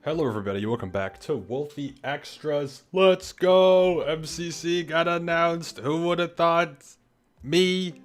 Hello everybody, welcome back to Wolfeei Extras. Let's go! MCC got announced. Who would have thought? Me.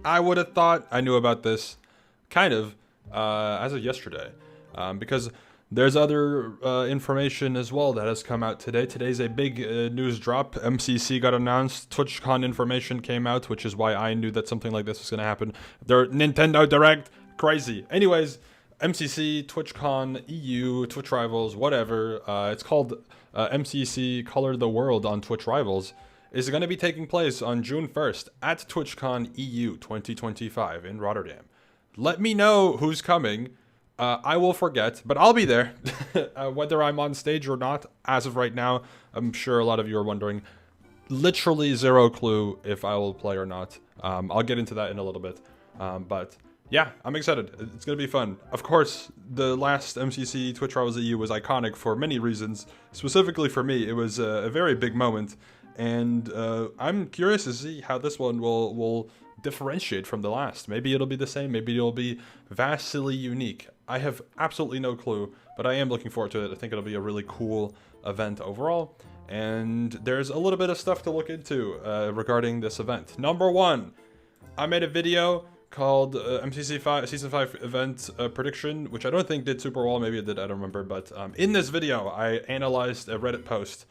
I would have thought. I knew about this kind of as of yesterday because there's other information as well that has come out today. Today's a big news drop. MCC got announced. TwitchCon information came out, which is why I knew that something like this was going to happen. Their Nintendo Direct. Crazy. Anyways, MCC, TwitchCon EU, Twitch Rivals, whatever. It's called MCC Color the World on Twitch Rivals. Is going to be taking place on June 1st at TwitchCon EU 2025 in Rotterdam. Let me know who's coming. I will forget, but I'll be there. Whether I'm on stage or not, as of right now, I'm sure a lot of you are wondering. Literally zero clue if I will play or not. I'll get into that in a little bit. But yeah, I'm excited. It's going to be fun. Of course, the last MCC Twitch Rivals EU was iconic for many reasons. Specifically for me, it was a very big moment. And I'm curious to see how this one will differentiate from the last. Maybe it'll be the same. Maybe it'll be vastly unique. I have absolutely no clue, but I am looking forward to it. I think it'll be a really cool event overall. And there's a little bit of stuff to look into regarding this event. Number one, I made a video called MCC Season 5 event prediction, which I don't think did super well. Maybe it did, I don't remember. But in this video, I analyzed a Reddit post,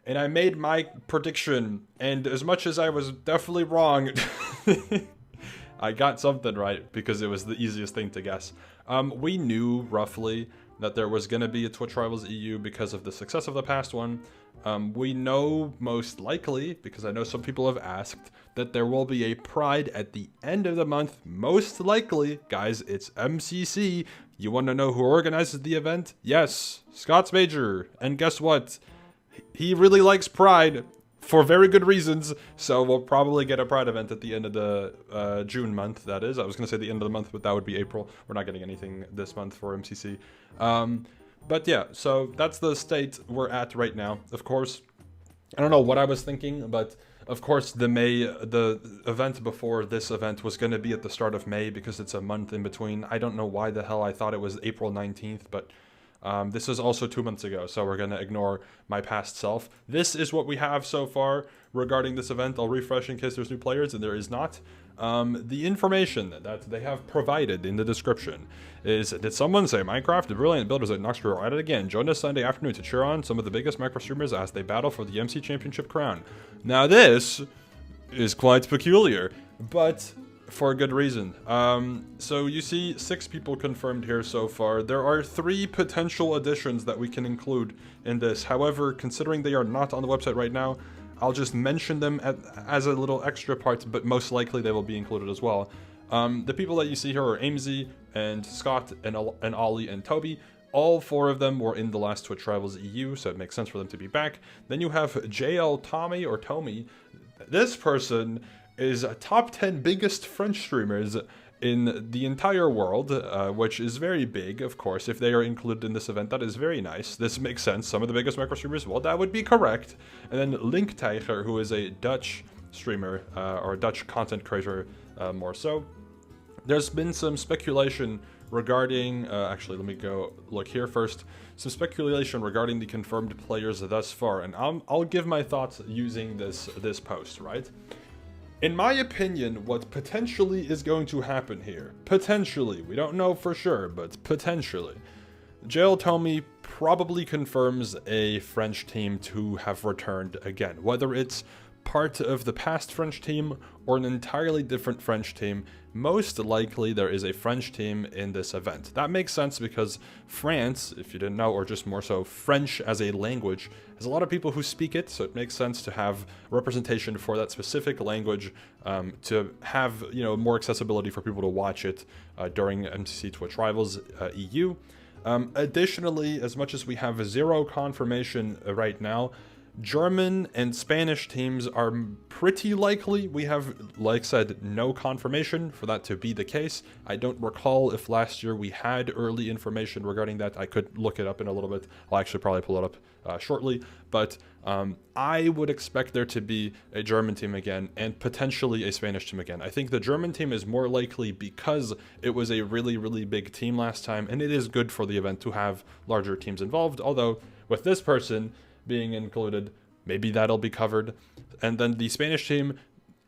and I made my prediction. And as much as I was definitely wrong, I got something right because it was the easiest thing to guess. We knew roughly that there was going to be a Twitch Rivals EU because of the success of the past one. We know most likely, because I know some people have asked, that there will be a Pride at the end of the month. Most likely, guys, it's MCC. You want to know who organizes the event? Yes, Scott's Major. And guess what? He really likes Pride for very good reasons. So we'll probably get a Pride event at the end of the June month, that is. I was going to say the end of the month, but that would be April. We're not getting anything this month for MCC. But yeah, so that's the state we're at right now. Of course, I don't know what I was thinking, but of course the event before this event was going to be at the start of May because it's a month in between. I don't know why the hell I thought it was April 19th, but this is also 2 months ago, so we're going to ignore my past self. This is what we have so far regarding this event. I'll refresh in case there's new players, and there is not. The information that they have provided in the description is, did someone say Minecraft? The brilliant builders at Knoxville are at it again. Join us Sunday afternoon to cheer on some of the biggest micro streamers as they battle for the MC Championship crown. Now this is quite peculiar, but for a good reason. So you see 6 people confirmed here so far. There are 3 potential additions that we can include in this. However, considering they are not on the website right now, I'll just mention them as a little extra part, but most likely they will be included as well. The people that you see here are Amesy and Scott and Ollie and Toby. All 4 of them were in the last Twitch Rivals EU, so it makes sense for them to be back. Then you have JL Tommy or Tommy. This person is a top 10 biggest French streamers in the entire world, which is very big, of course. If they are included in this event, that is very nice. This makes sense. Some of the biggest micro streamers, well, that would be correct. And then Link Tiger, who is a Dutch streamer, or a Dutch content creator more so. There's been some speculation regarding, actually, let me go look here first. Some speculation regarding the confirmed players thus far, and I'll give my thoughts using this post, right? In my opinion, what potentially is going to happen here, potentially, we don't know for sure, but potentially, JL Tommy probably confirms a French team to have returned again. Whether it's part of the past French team or an entirely different French team, most likely there is a French team in this event. That makes sense because France, if you didn't know, or just more so French as a language, has a lot of people who speak it, so it makes sense to have representation for that specific language, to have, you know, more accessibility for people to watch it during MCC Twitch Rivals EU. Additionally, as much as we have 0 confirmation right now, German and Spanish teams are pretty likely. We have, like I said, no confirmation for that to be the case. I don't recall if last year we had early information regarding that. I could look it up in a little bit. I'll actually probably pull it up shortly. But I would expect there to be a German team again and potentially a Spanish team again. I think the German team is more likely because it was a really, really big team last time, and it is good for the event to have larger teams involved. Although with this person being included, maybe that'll be covered. And then the Spanish team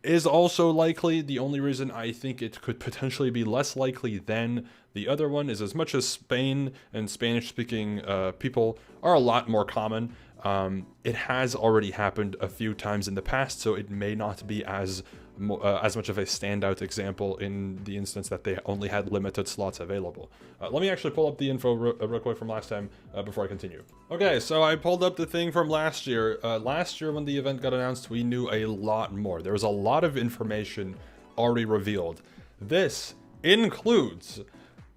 is also likely. The only reason I think it could potentially be less likely than the other one is as much as Spain and Spanish-speaking people are a lot more common, it has already happened a few times in the past, so it may not be as much of a standout example in the instance that they only had limited slots available. Let me actually pull up the info real quick from last time before I continue. Okay, so I pulled up the thing from last year. Last year when the event got announced, we knew a lot more. There was a lot of information already revealed. This includes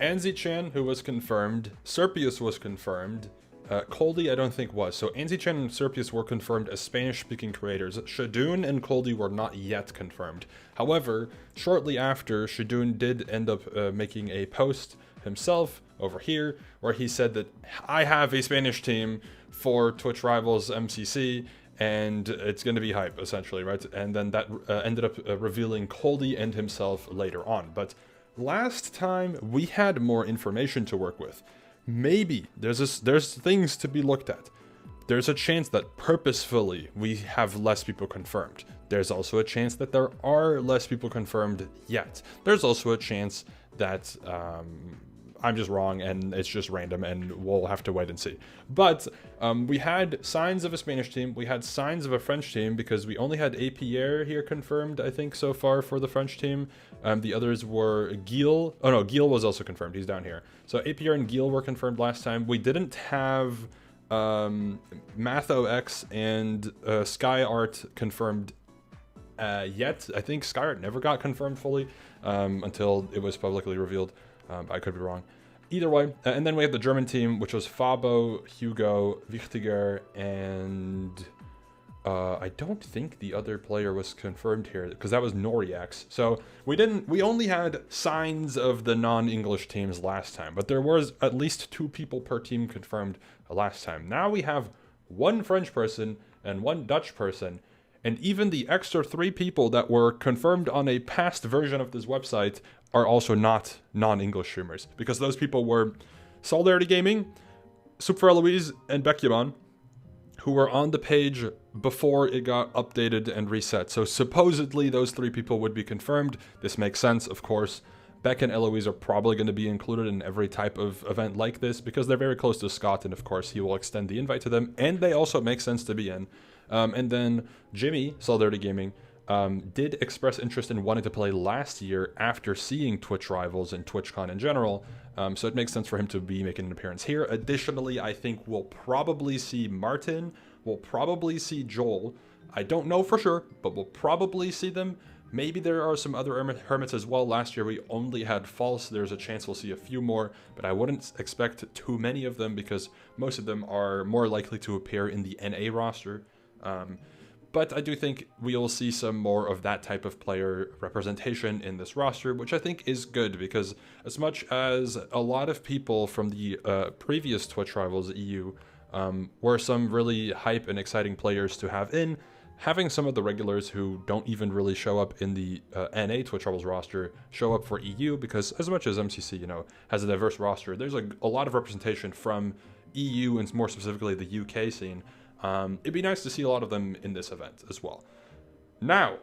Anzi-chan, who was confirmed, Serpius was confirmed, Coldy I don't think was. So Anzi-chan and Serpius were confirmed as Spanish-speaking creators. Shadun and Coldy were not yet confirmed. However, shortly after, Shadun did end up making a post himself over here, where he said that I have a Spanish team for Twitch Rivals MCC, and it's going to be hype, essentially, right? And then that ended up revealing Coldy and himself later on. But last time, we had more information to work with. Maybe there's things to be looked at. There's a chance that purposefully we have less people confirmed. There's also a chance that there are less people confirmed yet. There's also a chance that I'm just wrong and it's just random and we'll have to wait and see. But we had signs of a Spanish team. We had signs of a French team because we only had Pierre here confirmed, I think, so far for the French team. The others were Gil. Oh no, Gil was also confirmed. He's down here. So Pierre and Gil were confirmed last time. We didn't have MathOX and SkyArt confirmed yet. I think SkyArt never got confirmed fully until it was publicly revealed. I could be wrong. Either way, and then we have the German team, which was Fabo, Hugo, Wichtiger, and I don't think the other player was confirmed here because that was Noriax. So we only had signs of the non-English teams last time, but there was at least 2 people per team confirmed last time. Now we have 1 French person and 1 Dutch person, and even the extra 3 people that were confirmed on a past version of this website are also not non-English streamers, because those people were Solidarity Gaming, Super Eloise, and Beckyaman, who were on the page before it got updated and reset. So supposedly those 3 people would be confirmed. This makes sense, of course. Beck and Eloise are probably going to be included in every type of event like this because they're very close to Scott, and of course he will extend the invite to them, and they also make sense to be in. And then Jimmy, Solidarity Gaming, did express interest in wanting to play last year after seeing Twitch Rivals and TwitchCon in general, so it makes sense for him to be making an appearance here. Additionally, I think we'll probably see Martin, we'll probably see Joel. I don't know for sure, but we'll probably see them. Maybe there are some other hermits as well. Last year we only had False. There's a chance we'll see a few more, but I wouldn't expect too many of them because most of them are more likely to appear in the NA roster. But I do think we'll see some more of that type of player representation in this roster, which I think is good because as much as a lot of people from the previous Twitch Rivals EU were some really hype and exciting players to have in, having some of the regulars who don't even really show up in the NA Twitch Rivals roster show up for EU, because as much as MCC, has a diverse roster, there's a lot of representation from EU and more specifically the UK scene. It'd be nice to see a lot of them in this event as well. Now,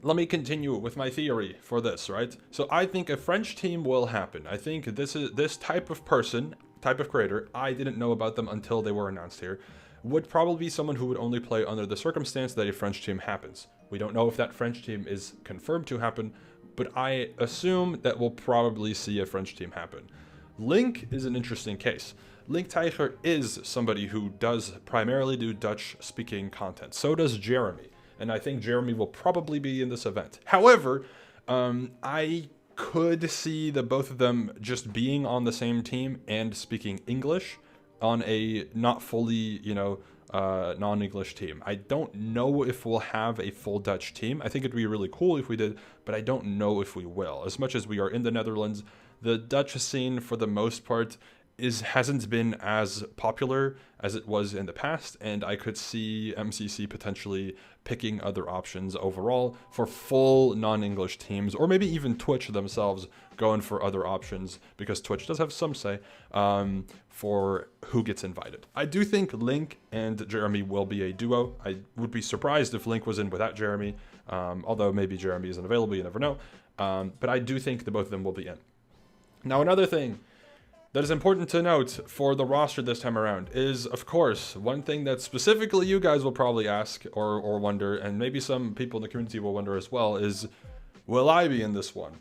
let me continue with my theory for this, right? So I think a French team will happen. I think this type of person, type of creator, I didn't know about them until they were announced here, would probably be someone who would only play under the circumstance that a French team happens. We don't know if that French team is confirmed to happen, but I assume that we'll probably see a French team happen. Link is an interesting case. Link Tiger is somebody who does primarily do Dutch-speaking content. So does Jeremy, and I think Jeremy will probably be in this event. However, I could see the both of them just being on the same team and speaking English on a not fully, non-English team. I don't know if we'll have a full Dutch team. I think it'd be really cool if we did, but I don't know if we will. As much as we are in the Netherlands, the Dutch scene, for the most part, hasn't been as popular as it was in the past, and I could see MCC potentially picking other options overall for full non-English teams, or maybe even Twitch themselves going for other options, because Twitch does have some say for who gets invited. I do think Link and Jeremy will be a duo. I would be surprised if Link was in without Jeremy, although maybe Jeremy isn't available, you never know. But I do think the both of them will be in. Now, another thing that is important to note for the roster this time around is, of course, one thing that specifically you guys will probably ask or wonder, and maybe some people in the community will wonder as well, is, will I be in this one?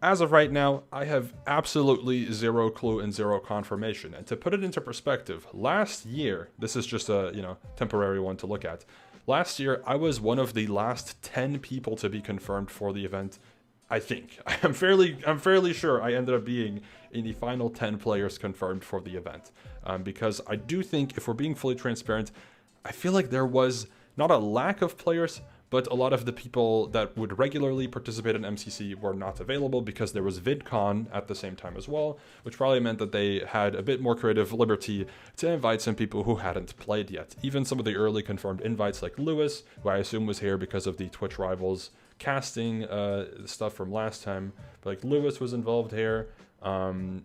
As of right now, I have absolutely zero clue and zero confirmation. And to put it into perspective, last year, this is just a, temporary one to look at. Last year, I was one of the last 10 people to be confirmed for the event. I think. I'm fairly sure I ended up being in the final 10 players confirmed for the event. Because I do think, if we're being fully transparent, I feel like there was not a lack of players, but a lot of the people that would regularly participate in MCC were not available because there was VidCon at the same time as well, which probably meant that they had a bit more creative liberty to invite some people who hadn't played yet. Even some of the early confirmed invites like Lewis, who I assume was here because of the Twitch Rivals casting stuff from last time, but like Lewis was involved here, and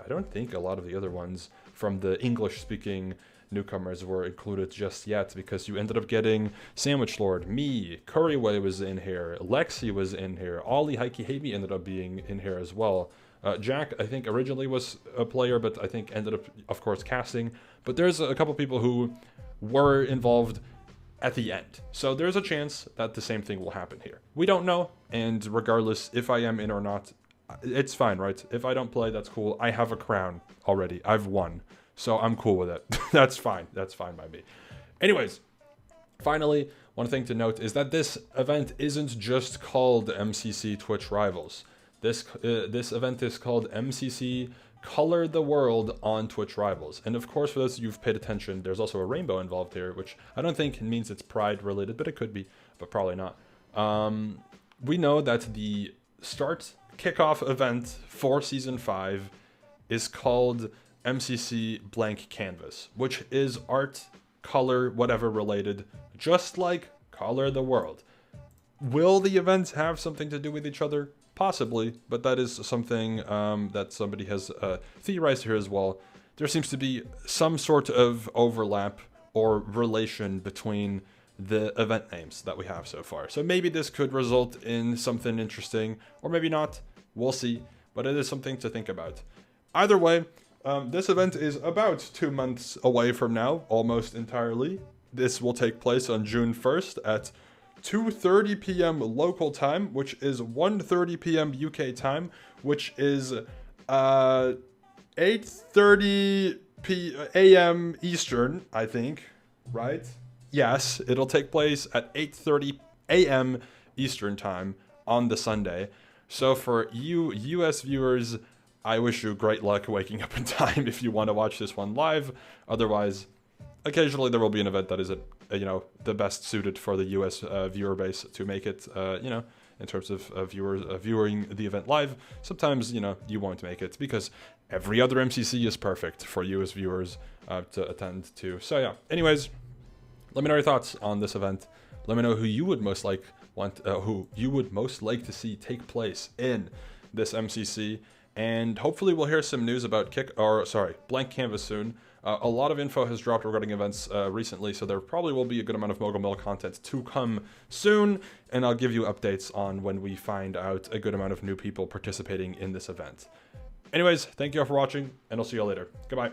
I don't think a lot of the other ones from the English-speaking newcomers were included just yet, because you ended up getting Sandwich Lord, me, Curryway was in here, Lexi was in here, Ollie Heike Hebe ended up being in here as well. Jack, I think originally was a player, but I think ended up, of course, casting. But there's a couple people who were involved at the end. So there's a chance that the same thing will happen here. We don't know, and regardless if I am in or not, it's fine, right? If I don't play, that's cool. I have a crown already. I've won. So I'm cool with it. That's fine. That's fine by me. Anyways, finally, one thing to note is that this event isn't just called MCC Twitch Rivals. This event is called MCC Color the World on Twitch Rivals. And of course, for those of you who've paid attention, there's also a rainbow involved here, which I don't think means it's pride related, but it could be, but probably not. We know that the kickoff event for Season 5 is called MCC Blank Canvas, which is art, color, whatever related, just like Color the World. Will the events have something to do with each other? Possibly, but that is something that somebody has theorized here as well. There seems to be some sort of overlap or relation between the event names that we have so far. So maybe this could result in something interesting, or maybe not. We'll see, but it is something to think about. Either way, this event is about 2 months away from now, almost entirely. This will take place on June 1st at 2:30 p.m. local time, which is 1:30 p.m. UK time, which is 8:30 a.m. Eastern, I think, right? Yes, it'll take place at 8:30 a.m. Eastern time on the Sunday. So for you US viewers, I wish you great luck waking up in time if you want to watch this one live. Otherwise, occasionally there will be an event that is the best suited for the US viewer base to make it, in terms of viewers viewing the event live. Sometimes, you won't make it because every other MCC is perfect for you as viewers to attend to. So yeah, anyways, let me know your thoughts on this event. Let me know who you would most like to see take place in this MCC. And hopefully we'll hear some news about Blank Canvas soon. A lot of info has dropped regarding events recently, so there probably will be a good amount of Mogul Mill content to come soon, and I'll give you updates on when we find out a good amount of new people participating in this event. Anyways, thank you all for watching, and I'll see you all later. Goodbye.